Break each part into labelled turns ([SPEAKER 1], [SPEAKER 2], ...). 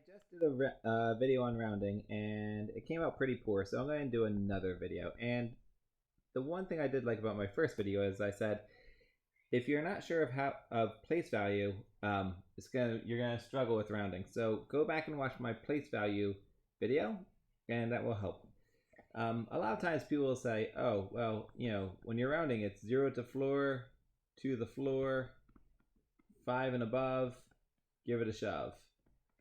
[SPEAKER 1] just did a video on rounding and it came out pretty poor, so I'm going to do another video. And the one thing I did like about my first video is I said, if you're not sure of place value, you're gonna struggle with rounding. So go back and watch my place value video, and that will help. A lot of times people will say, oh, well, when you're rounding, it's 0 to floor, 2 to the floor, 5 and above, give it a shove.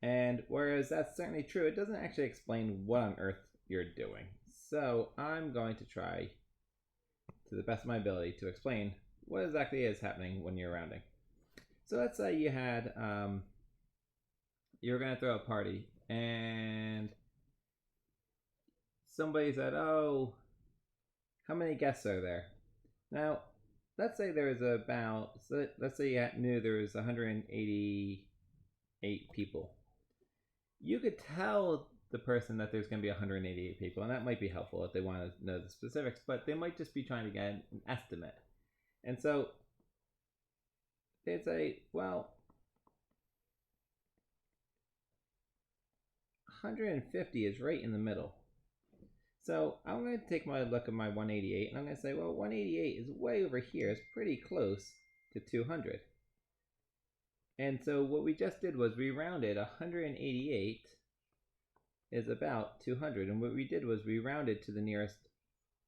[SPEAKER 1] And whereas that's certainly true, it doesn't actually explain what on earth you're doing. So I'm going to try, to the best of my ability, to explain what exactly is happening when you're rounding. So let's say you had, you were going to throw a party, and somebody said, oh, how many guests are there? Now, let's say there was let's say you knew there was 188 people. You could tell the person that there's going to be 188 people, and that might be helpful if they want to know the specifics, but they might just be trying to get an estimate. And so they'd say, well, 150 is right in the middle. So I'm going to take my look at my 188, and I'm going to say, well, 188 is way over here. It's pretty close to 200. And so what we just did was we rounded 188 is about 200. And what we did was we rounded to the nearest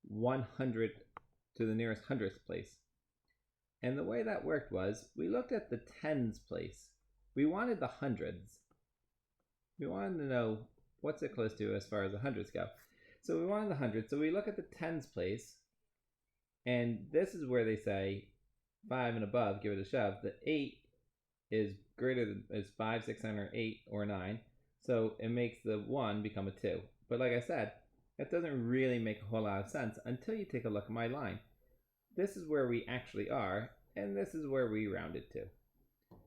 [SPEAKER 1] 100, to the nearest hundredth place. And the way that worked was we looked at the tens place. We wanted the hundreds. We wanted to know what's it close to as far as the hundreds go. So we wanted the hundreds. So we look at the tens place. And this is where they say 5 and above, give it a shove. The 8 is greater than 5, 6, 7, or 8, or 9. So it makes the 1 become a 2. But like I said, that doesn't really make a whole lot of sense until you take a look at my line. This is where we actually are, and this is where we rounded to.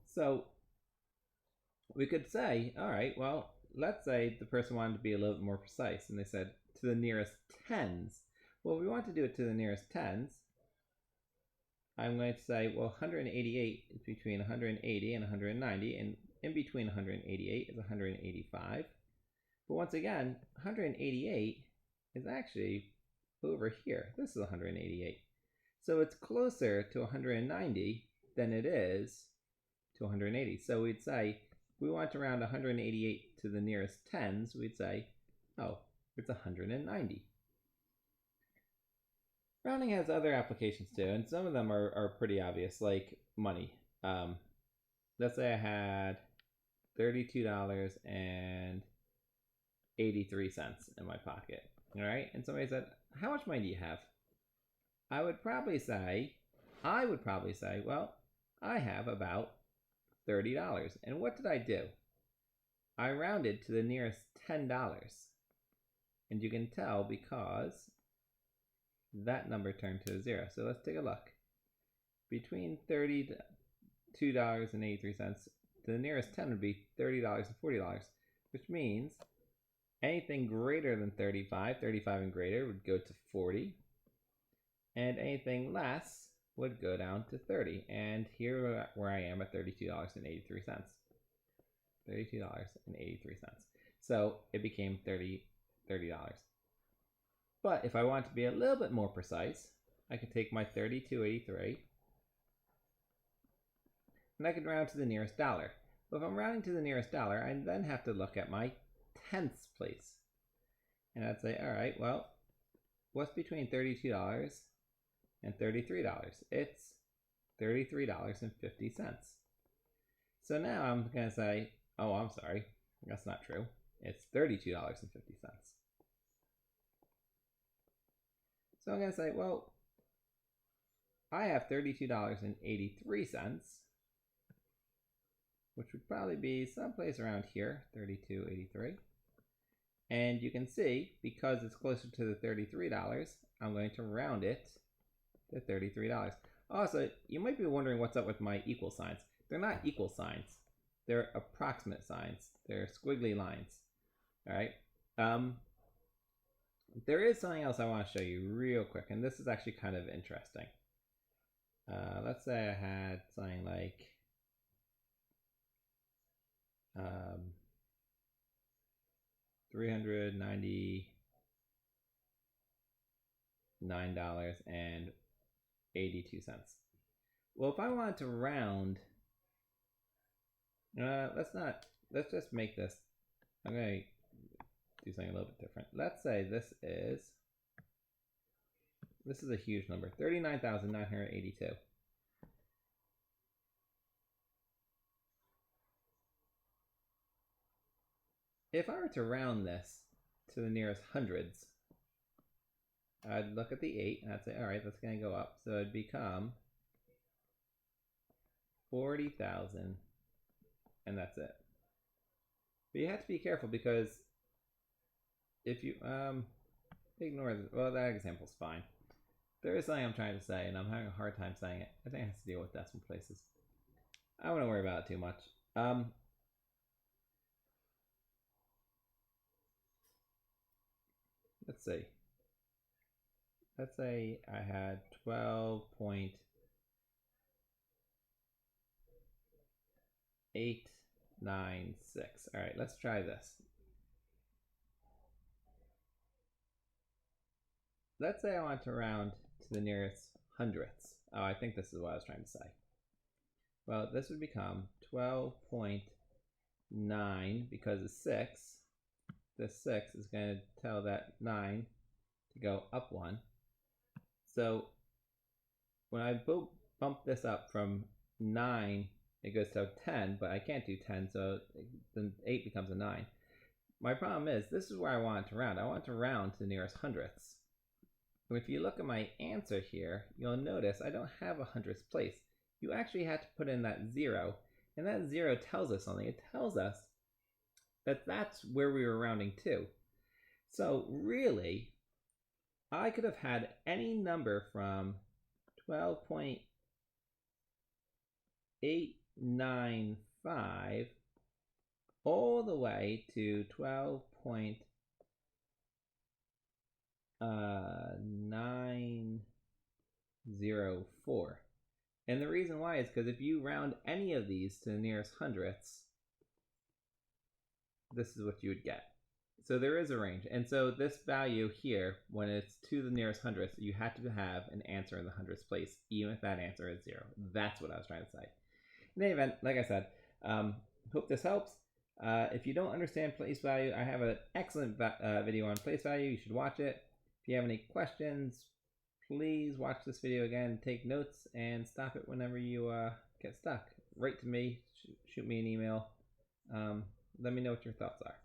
[SPEAKER 1] So we could say, all right, well, let's say the person wanted to be a little bit more precise, and they said to the nearest tens. Well, we want to do it to the nearest tens. I'm going to say, well, 188 is between 180 and 190, and in between 188 is 185. But once again, 188 is actually over here. This is 188. So it's closer to 190 than it is to 180. So we'd say, we want to round 188 to the nearest tens, we'd say, oh, it's 190. Rounding has other applications too, and some of them are pretty obvious, like money. Let's say I had $32.83 in my pocket, all right? And somebody said, how much money do you have? I would probably say, well, I have about $30. And what did I do? I rounded to the nearest $10. And you can tell because that number turned to a 0. So let's take a look. Between $32.83 to the nearest 10 would be $30 and $40, which means anything greater than 35 and greater would go to 40, and anything less would go down to 30. And here where I am at $32.83. $32.83. So it became $30. But if I want to be a little bit more precise, I could take my $32.83 and I could round to the nearest dollar. But if I'm rounding to the nearest dollar, I then have to look at my tenths place. And I'd say, all right, well, what's between $32 and $33? It's $33.50. So now I'm going to say, oh, I'm sorry, that's not true. It's $32.50. So I'm going to say, well, I have $32.83, which would probably be someplace around here, $32.83. And you can see, because it's closer to the $33, I'm going to round it to $33. Also, you might be wondering what's up with my equal signs. They're not equal signs. They're approximate signs. They're squiggly lines. All right. There is something else I want to show you real quick, and this is actually kind of interesting. Let's say I had something like $399.82. Well, if I wanted to round, let's just make this, I'm going to do something a little bit different. Let's say this is a huge number, 39,982. If I were to round this to the nearest hundreds, I'd look at the 8 and I'd say, all right, that's going to go up. So it'd become 40,000, and that's it. But you have to be careful because if you ignore this, well, that example's fine. There is something I'm trying to say, and I'm having a hard time saying it. I think it has to deal with decimal places. I don't want to worry about it too much. Let's see. Let's say I had 12.896. All right, let's try this. Let's say I want to round to the nearest hundredths. Oh, I think this is what I was trying to say. Well, this would become 12.9 because of 6. This 6 is going to tell that 9 to go up 1. So when I bump this up from 9, it goes to 10, but I can't do 10, so then 8 becomes a 9. My problem is, this is where I want it to round. I want to round to the nearest hundredths. And if you look at my answer here, you'll notice I don't have a hundredths place. You actually have to put in that 0, and that 0 tells us something. It tells us that that's where we were rounding to. So really, I could have had any number from 12.895 all the way to 12.904. And the reason why is because if you round any of these to the nearest hundredths, this is what you would get. So there is a range. And so this value here, when it's to the nearest hundredths, you have to have an answer in the hundredths place, even if that answer is 0. That's what I was trying to say. In any event, like I said, hope this helps. If you don't understand place value, I have an excellent video on place value. You should watch it. If you have any questions, please watch this video again, take notes, and stop it whenever you get stuck. Write to me, shoot me an email. Let me know what your thoughts are.